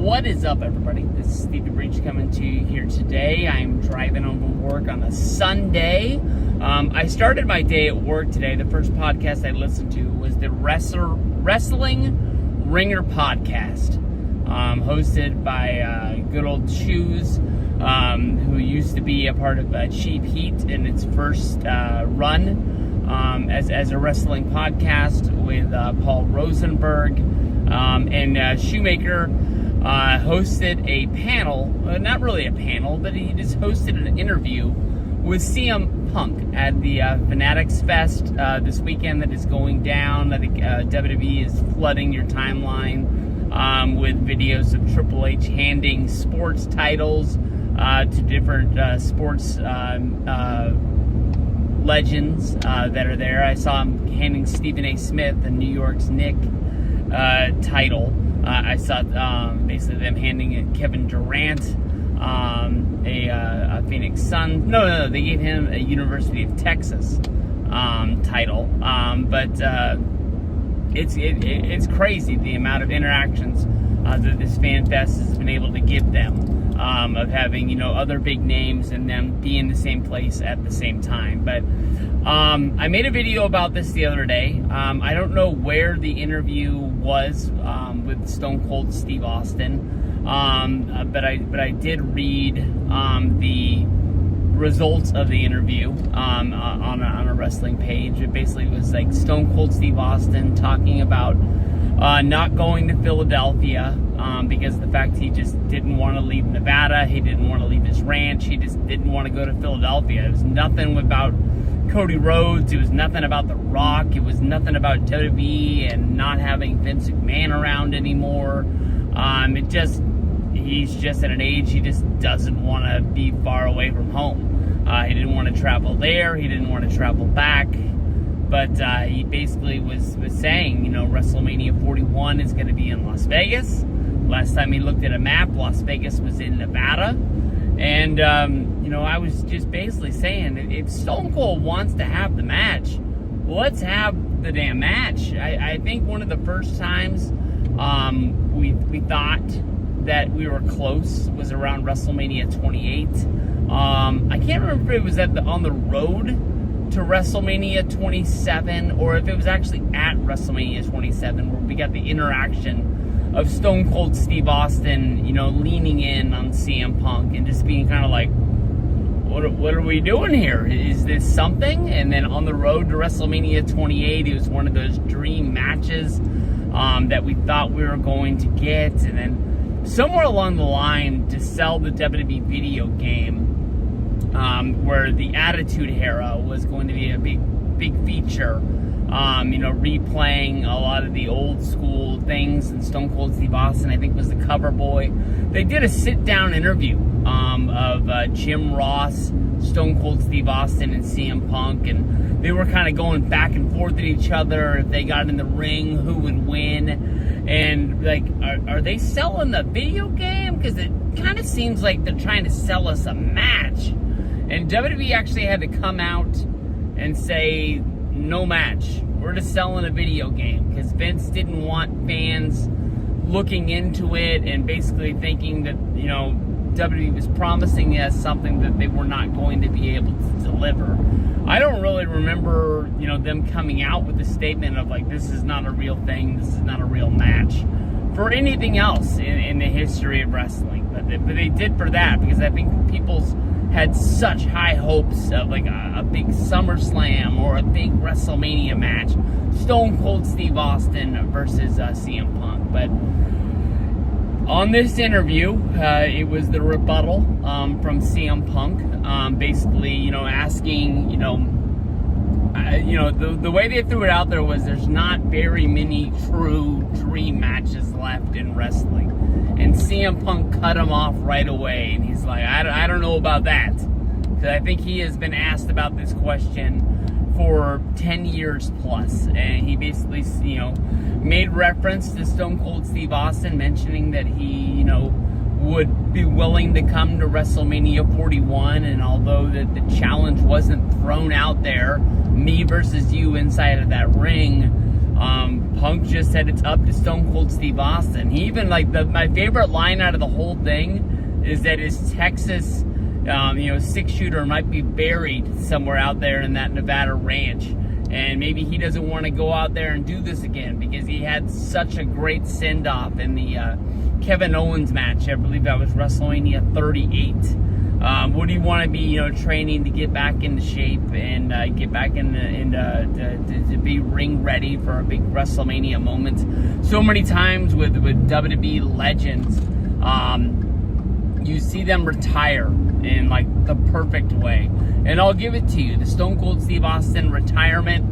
What is up, everybody? This is Stevie Breach coming to you here today. I'm driving home from work on a Sunday. I started my day at work today. The first podcast I listened to was the Wrestling Ringer podcast, hosted by good old Shoes, who used to be a part of Cheap Heat in its first run as a wrestling podcast with Paul Rosenberg. And Shoemaker hosted a panel, not really a panel, but he just hosted an interview with CM Punk at the Fanatics Fest this weekend that is going down. I think WWE is flooding your timeline with videos of Triple H handing sports titles to different sports legends that are there. I saw him handing Stephen A. Smith and New York's Nick title. I saw basically them handing it Kevin Durant a Phoenix Sun. No, they gave him a University of Texas title. But it's crazy the amount of interactions that this fan fest has been able to give them. Of having, other big names and them be in the same place at the same time. But I made a video about this the other day. I don't know where the interview was with Stone Cold Steve Austin, but I did read the results of the interview on a wrestling page. It basically was like Stone Cold Steve Austin talking about not going to Philadelphia because of the fact he just didn't want to leave Nevada. He didn't want to leave his ranch. He just didn't want to go to Philadelphia. It was nothing about Cody Rhodes. It was nothing about The Rock. It was nothing about WWE and not having Vince McMahon around anymore. He's just at an age he just doesn't want to be far away from home. He didn't want to travel there. He didn't want to travel back. But he basically was saying, WrestleMania 41 is going to be in Las Vegas. Last time he looked at a map, Las Vegas was in Nevada. And, I was just basically saying, if Stone Cold wants to have the match, let's have the damn match. I think one of the first times we thought that we were close was around WrestleMania 28. I can't remember if it was on the road to WrestleMania 27 or if it was actually at WrestleMania 27 where we got the interaction of Stone Cold Steve Austin, leaning in on CM Punk and just being kind of like, what are we doing here? Is this something? And then on the road to WrestleMania 28, it was one of those dream matches that we thought we were going to get. And then somewhere along the line, to sell the WWE video game, where the Attitude Era was going to be a big feature, replaying a lot of the old school things, and Stone Cold Steve Austin, I think, was the cover boy. They did a sit-down interview of Jim Ross, Stone Cold Steve Austin, and CM Punk, and they were kind of going back and forth at each other. If they got in the ring, who would win? And, are they selling the video game? Because it kind of seems like they're trying to sell us a match. And WWE actually had to come out and say, no match. We're just selling a video game. Because Vince didn't want fans looking into it and basically thinking that, WWE was promising us something that they were not going to be able to deliver. I don't really remember, them coming out with a statement of this is not a real thing, this is not a real match for anything else in the history of wrestling. But they did for that, because I think people's had such high hopes of a big SummerSlam or a big WrestleMania match. Stone Cold Steve Austin versus CM Punk. But on this interview, it was the rebuttal from CM Punk, basically, asking, the way they threw it out there was there's not very many true dream matches left in wrestling. And CM Punk cut him off right away, and he's like, I don't know about that. Because I think he has been asked about this question for 10 years plus. And he basically, made reference to Stone Cold Steve Austin, mentioning that he, would be willing to come to WrestleMania 41. And although the challenge wasn't thrown out there, me versus you inside of that ring, Punk just said it's up to Stone Cold Steve Austin. He even, like, my favorite line out of the whole thing is that his Texas, 6-shooter might be buried somewhere out there in that Nevada ranch. And maybe he doesn't want to go out there and do this again because he had such a great send-off in the Kevin Owens match. I believe that was WrestleMania 38. Would he want to be, training to get back into shape and get back to be ring ready for a big WrestleMania moment? So many times with WWE legends, you see them retire in like the perfect way. And I'll give it to you, the Stone Cold Steve Austin retirement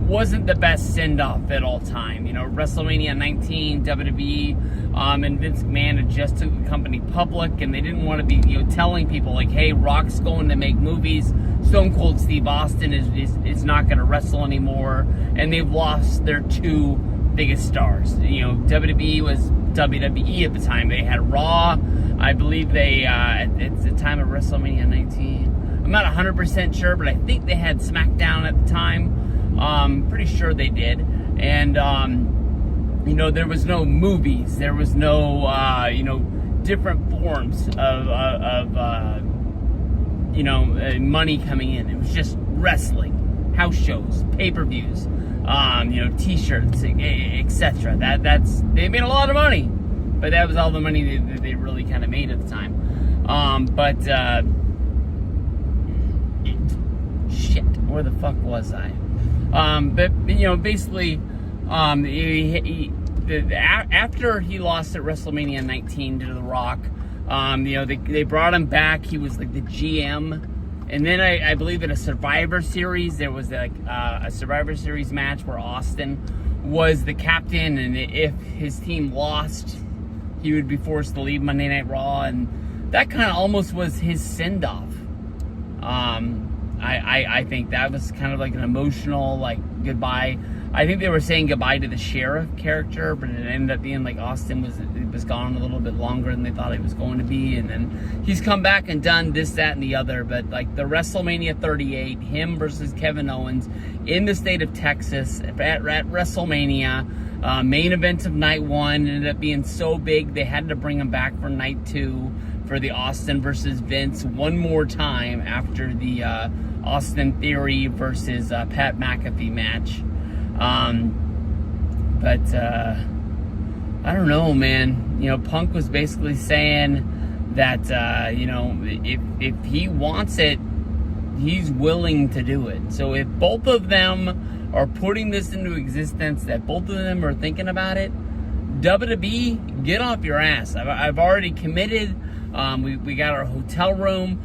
wasn't the best send-off at all time. WrestleMania 19, WWE, and Vince McMahon had just took the company public, and they didn't want to be, telling people like, hey, Rock's going to make movies, Stone Cold Steve Austin is not going to wrestle anymore, and they've lost their two biggest stars. WWE was WWE at the time. They had Raw. I believe they, at the time of WrestleMania 19, I'm not 100% sure, but I think they had SmackDown at the time. Pretty sure they did. And, there was no movies. There was no, different forms of money coming in. It was just wrestling, house shows, pay-per-views, T-shirts, etc. They made a lot of money, but that was all the money they really kind of made at the time. Shit, where the fuck was I? Basically, after he lost at WrestleMania 19 to The Rock, they brought him back. He was like the GM. And then I believe in a Survivor Series, there was like a Survivor Series match where Austin was the captain, and if his team lost, he would be forced to leave Monday Night Raw, and that kind of almost was his send-off. I think that was kind of like an emotional, like, goodbye. I think they were saying goodbye to the Sheriff character, but it ended up being like Austin was gone a little bit longer than they thought he was going to be, and then he's come back and done this, that, and the other. But like the WrestleMania 38, him versus Kevin Owens in the state of Texas at WrestleMania, main event of night one, ended up being so big they had to bring him back for night two for the Austin versus Vince one more time after the Austin Theory versus Pat McAfee match. I don't know, man. Punk was basically saying that, if he wants it, he's willing to do it. So if both of them are putting this into existence, that both of them are thinking about it, WWE, get off your ass. I've already committed. We got our hotel room.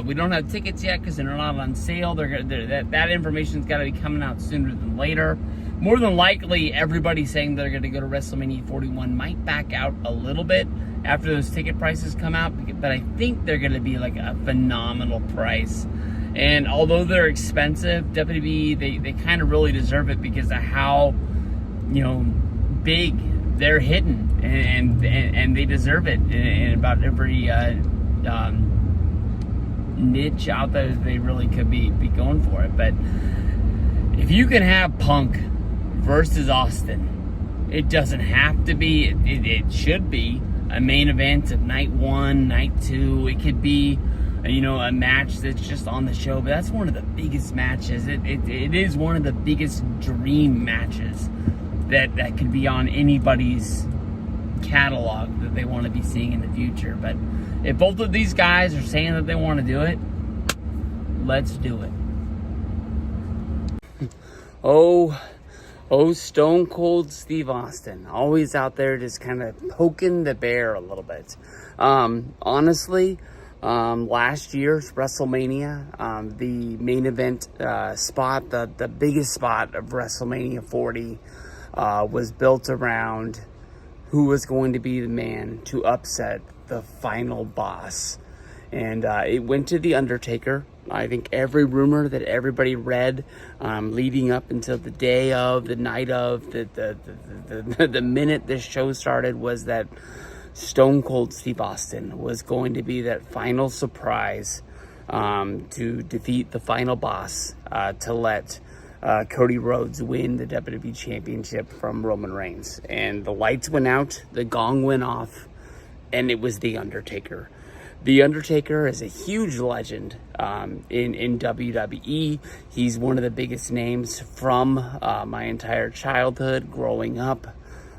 We don't have tickets yet because they're not on sale. That information's got to be coming out sooner than later. More than likely, everybody's saying they're going to go to WrestleMania 41 might back out a little bit after those ticket prices come out, but I think they're going to be like a phenomenal price. And although they're expensive, WWE, they kind of really deserve it because of how, big they're hitting, and they deserve it in about every niche out there that they really could be going for it. But if you can have Punk versus Austin, it doesn't have to be, it should be a main event of night one, night two. It could be a match that's just on the show, but that's one of the biggest matches. It is one of the biggest dream matches that could be on anybody's catalog that they want to be seeing in the future. But if both of these guys are saying that they want to do it, let's do it. Oh, Stone Cold Steve Austin, always out there just kind of poking the bear a little bit. Honestly, last year's WrestleMania, the main event spot, the biggest spot of WrestleMania 40, was built around who was going to be the man to upset the final boss. And it went to The Undertaker. I think every rumor that everybody read leading up until the day of, the night of, the minute this show started was that Stone Cold Steve Austin was going to be that final surprise to defeat the final boss, to let Cody Rhodes win the WWE Championship from Roman Reigns. And the lights went out, the gong went off, and it was The Undertaker. The Undertaker is a huge legend in WWE. He's one of the biggest names from my entire childhood, growing up,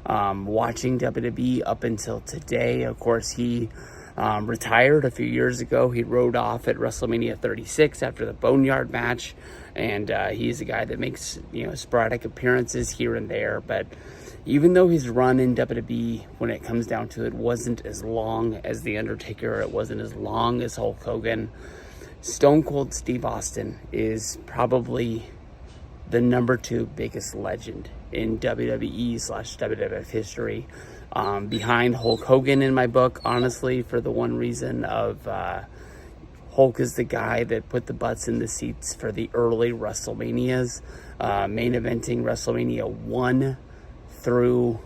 watching WWE up until today. Of course, he retired a few years ago. He rode off at WrestleMania 36 after the Boneyard match, and he's a guy that makes sporadic appearances here and there. But even though his run in WWE, when it comes down to it, wasn't as long as The Undertaker, it wasn't as long as Hulk Hogan, Stone Cold Steve Austin is probably the number 2 biggest legend in WWE/WWF history. Behind Hulk Hogan in my book, honestly, for the one reason of Hulk is the guy that put the butts in the seats for the early WrestleManias, main eventing WrestleMania 1 through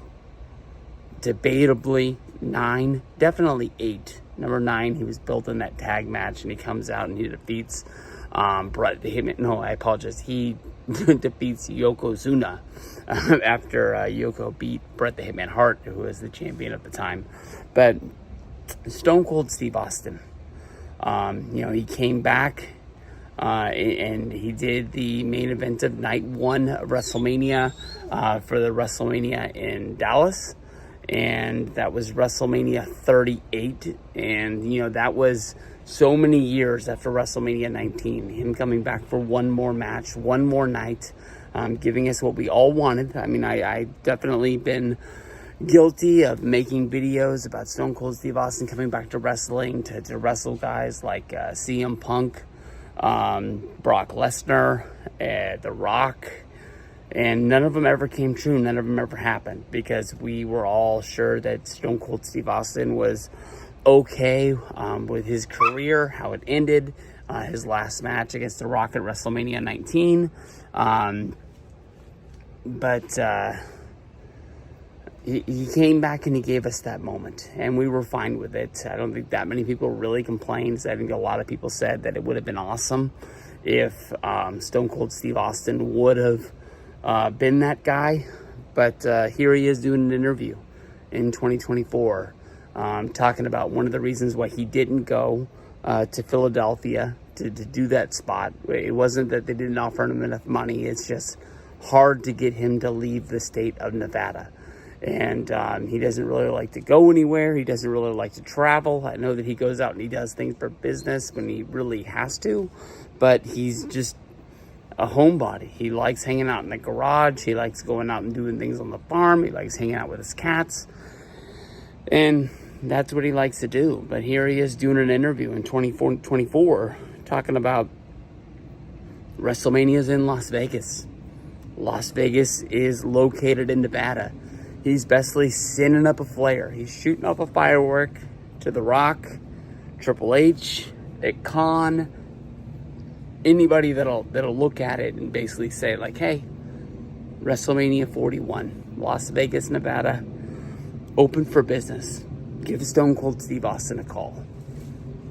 debatably 9, definitely 8. Number 9, he was built in that tag match, and he comes out and he defeats Bret the Hitman. No, I apologize. He defeats Yokozuna after Yoko beat Bret the Hitman Hart, who was the champion at the time. But Stone Cold Steve Austin, he came back and he did the main event of night 1 of WrestleMania for the WrestleMania in Dallas, and that was WrestleMania 38, and that was so many years after WrestleMania 19, him coming back for one more match, one more night, giving us what we all wanted. I mean, I definitely been guilty of making videos about Stone Cold Steve Austin coming back to wrestling, to wrestle guys like CM Punk, Brock Lesnar, The Rock, and none of them ever came true. None of them ever happened, because we were all sure that Stone Cold Steve Austin was okay with his career, how it ended, his last match against The Rock at WrestleMania 19. But he came back and he gave us that moment, and we were fine with it. I don't think that many people really complained. I think a lot of people said that it would have been awesome if Stone Cold Steve Austin would have been that guy. But here he is doing an interview in 2024, talking about one of the reasons why he didn't go to Philadelphia to do that spot. It wasn't that they didn't offer him enough money. It's just hard to get him to leave the state of Nevada. And he doesn't really like to go anywhere. He doesn't really like to travel. I know that he goes out and he does things for business when he really has to, but he's just a homebody. He likes hanging out in the garage. He likes going out and doing things on the farm. He likes hanging out with his cats. And that's what he likes to do. But here he is doing an interview in 2024 talking about WrestleMania's in Las Vegas. Las Vegas is located in Nevada. He's basically sending up a flare. He's shooting off a firework to The Rock, Triple H, Khan, anybody that'll look at it and basically say, like, hey, WrestleMania 41, Las Vegas, Nevada, open for business. Give Stone Cold Steve Austin a call.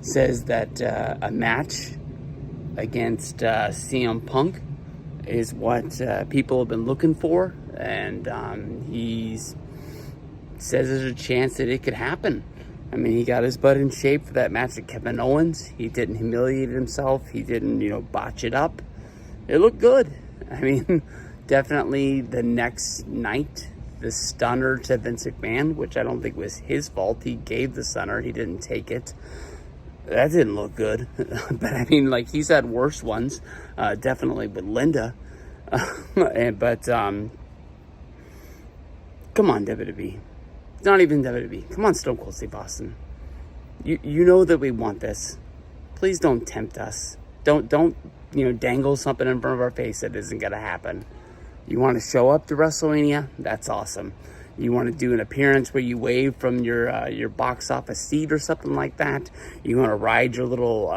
Says that a match against CM Punk is what people have been looking for, and he says there's a chance that it could happen. I mean, he got his butt in shape for that match with Kevin Owens. He didn't humiliate himself. He didn't, botch it up. It looked good. I mean, definitely the next night, the stunner to Vince McMahon, which I don't think was his fault. He gave the stunner. He didn't take it. That didn't look good. But, I mean, like, he's had worse ones, definitely with Linda. But come on, WWE. It's not even WWE. Come on, Stone Cold Steve Austin. You know that we want this. Please don't tempt us. Don't dangle something in front of our face that isn't going to happen. You want to show up to WrestleMania? That's awesome. You want to do an appearance where you wave from your box office seat or something like that? You want to ride your little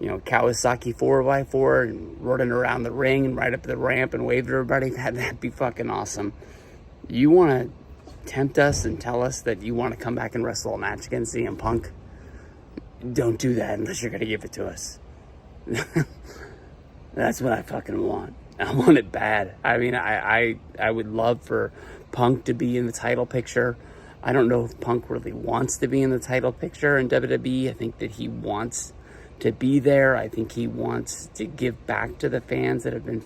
Kawasaki 4x4 and running around the ring and ride up the ramp and wave to everybody? That'd be fucking awesome. You want to tempt us and tell us that you want to come back and wrestle a match against CM Punk? Don't do that unless you're going to give it to us. That's what I fucking want. I want it bad. I mean, I would love for Punk to be in the title picture. I don't know if Punk really wants to be in the title picture in WWE. I think that he wants to be there. I think he wants to give back to the fans that have been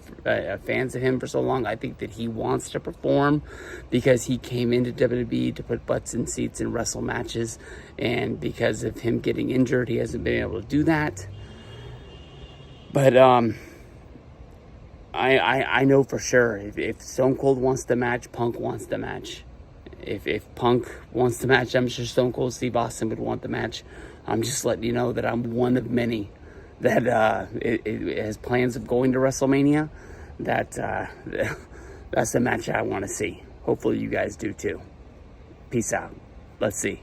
fans of him for so long. I think that he wants to perform because he came into WWE to put butts in seats and wrestle matches. And because of him getting injured, he hasn't been able to do that. But I know for sure if Stone Cold wants the match, Punk wants the match. If Punk wants the match, I'm sure Stone Cold Steve Austin would want the match. I'm just letting you know that I'm one of many that it has plans of going to WrestleMania. That's the match I want to see. Hopefully you guys do too. Peace out. Let's see.